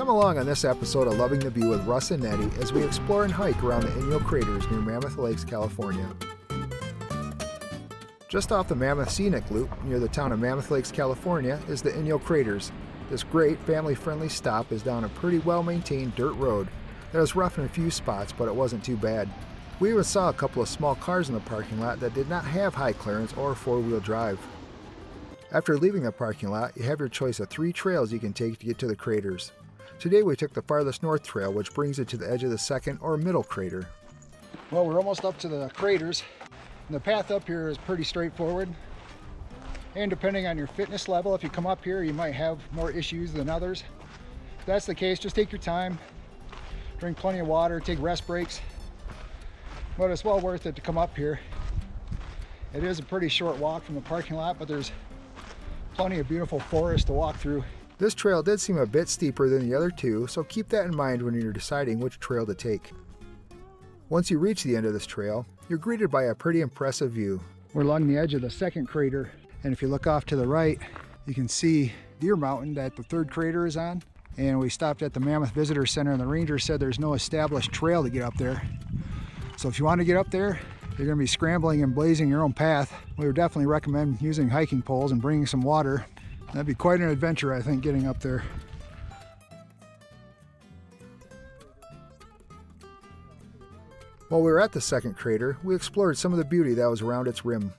Come along on this episode of Loving the View with Russ and Netty as we explore and hike around the Inyo Craters near Mammoth Lakes, California. Just off the Mammoth Scenic Loop near the town of Mammoth Lakes, California is the Inyo Craters. This great family-friendly stop is down a pretty well-maintained dirt road that was rough in a few spots, but it wasn't too bad. We even saw a couple of small cars in the parking lot that did not have high clearance or four-wheel drive. After leaving the parking lot, you have your choice of 3 trails you can take to get to the craters. Today we took the farthest north trail, which brings you to the edge of the second or middle crater. Well, we're almost up to the craters. And the path up here is pretty straightforward. And depending on your fitness level, if you come up here, you might have more issues than others. If that's the case, just take your time. Drink plenty of water, take rest breaks. But it's well worth it to come up here. It is a pretty short walk from the parking lot, but there's plenty of beautiful forest to walk through. This trail did seem a bit steeper than the other two, so keep that in mind when you're deciding which trail to take. Once you reach the end of this trail, you're greeted by a pretty impressive view. We're along the edge of the second crater, and if you look off to the right, you can see Deer Mountain that the third crater is on. And we stopped at the Mammoth Visitor Center, and the ranger said there's no established trail to get up there. So if you want to get up there, you're going to be scrambling and blazing your own path. We would definitely recommend using hiking poles and bringing some water. That'd be quite an adventure, I think, getting up there. While we were at the second crater, we explored some of the beauty that was around its rim.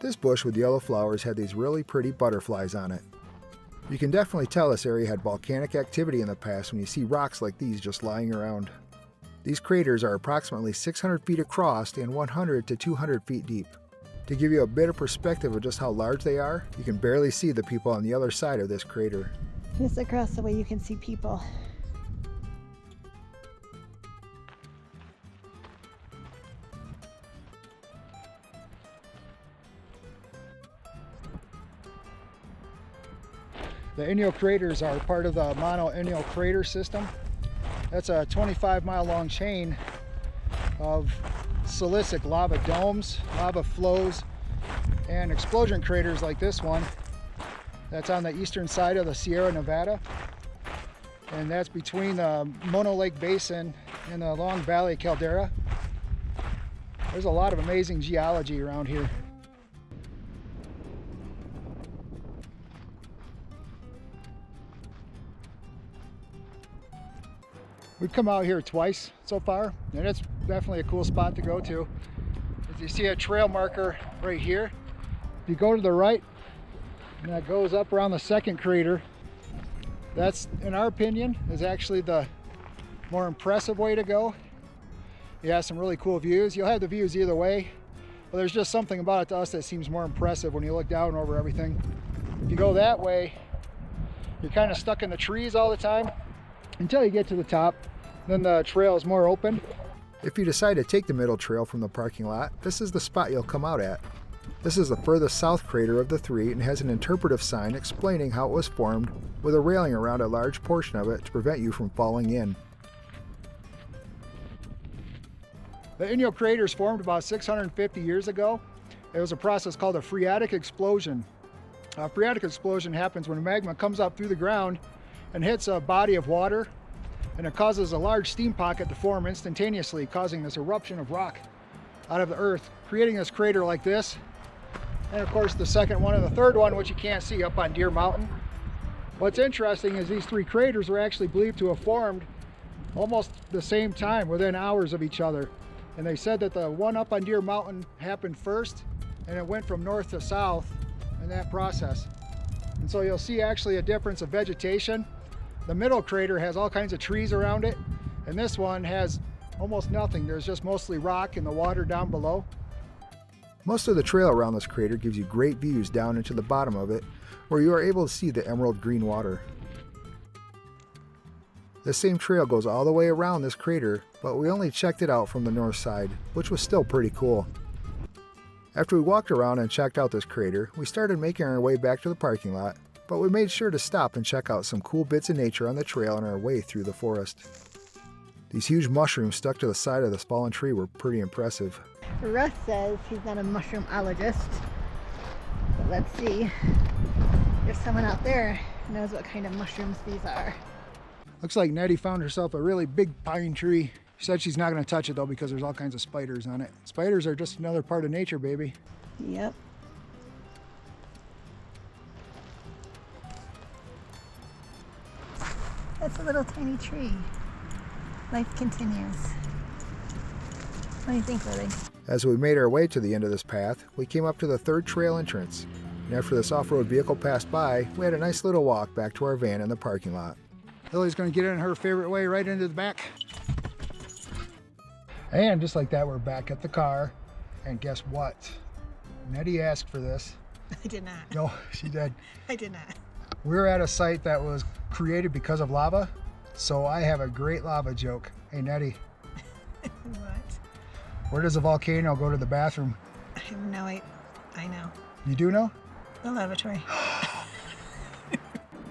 This bush with yellow flowers had these really pretty butterflies on it. You can definitely tell this area had volcanic activity in the past when you see rocks like these just lying around. These craters are approximately 600 feet across and 100 to 200 feet deep. To give you a bit of perspective of just how large they are, you can barely see the people on the other side of this crater. Just across the way you can see people. The Inyo Craters are part of the Inyo Crater system. That's a 25-mile long chain of silicic lava domes, lava flows, and explosion craters like this one. That's on the eastern side of the Sierra Nevada. And that's between the Mono Lake Basin and the Long Valley Caldera. There's a lot of amazing geology around here. We've come out here twice so far, and it's definitely a cool spot to go to. As you see a trail marker right here. If you go to the right, and that goes up around the second crater, that's, in our opinion, is actually the more impressive way to go. You have some really cool views. You'll have the views either way, but there's just something about it to us that seems more impressive when you look down over everything. If you go that way, you're kind of stuck in the trees all the time until you get to the top. Then the trail is more open. If you decide to take the middle trail from the parking lot, this is the spot you'll come out at. This is the furthest south crater of the 3 and has an interpretive sign explaining how it was formed with a railing around a large portion of it to prevent you from falling in. The Inyo Craters formed about 650 years ago. It was a process called a phreatic explosion. A phreatic explosion happens when magma comes up through the ground and hits a body of water, and it causes a large steam pocket to form instantaneously, causing this eruption of rock out of the earth, creating this crater like this. And of course the second one and the third one, which you can't see up on Deer Mountain. What's interesting is these 3 craters were actually believed to have formed almost the same time, within hours of each other. And they said that the one up on Deer Mountain happened first, and it went from north to south in that process. And so you'll see actually a difference of vegetation. The middle crater has all kinds of trees around it, and this one has almost nothing. There's just mostly rock and the water down below. Most of the trail around this crater gives you great views down into the bottom of it, where you are able to see the emerald green water. This same trail goes all the way around this crater, but we only checked it out from the north side, which was still pretty cool. After we walked around and checked out this crater, we started making our way back to the parking lot, but we made sure to stop and check out some cool bits of nature on the trail on our way through the forest. These huge mushrooms stuck to the side of this fallen tree were pretty impressive. Russ says he's not a mushroomologist, but let's see. There's someone out there Who knows what kind of mushrooms these are. Looks like Nettie found herself a really big pine tree. She said she's not going to touch it though because there's all kinds of spiders on it. Spiders are just another part of nature, baby. Yep. That's a little tiny tree. Life continues. What do you think, Lily? As we made our way to the end of this path, we came up to the third trail entrance. And after this off-road vehicle passed by, we had a nice little walk back to our van in the parking lot. Lily's going to get in her favorite way right into the back. And just like that, we're back at the car. And guess what? Nettie asked for this. I did not. No, she did. I did not. We're at a site that was created because of lava, so I have a great lava joke. Hey, Nettie. What? Where does a volcano go to the bathroom? I have no idea. I know. You do know? The lavatory.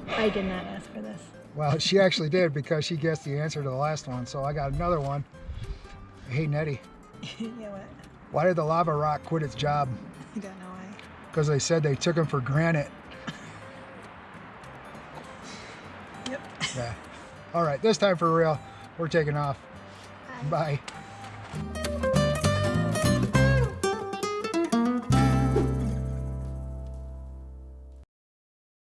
I did not ask for this. Well, she actually did because she guessed the answer to the last one, so I got another one. Hey, Nettie. Yeah, what? Why did the lava rock quit its job? I don't know why. Because they said they took him for granite. Yep. Yeah. All right, this time for real. We're taking off. Bye.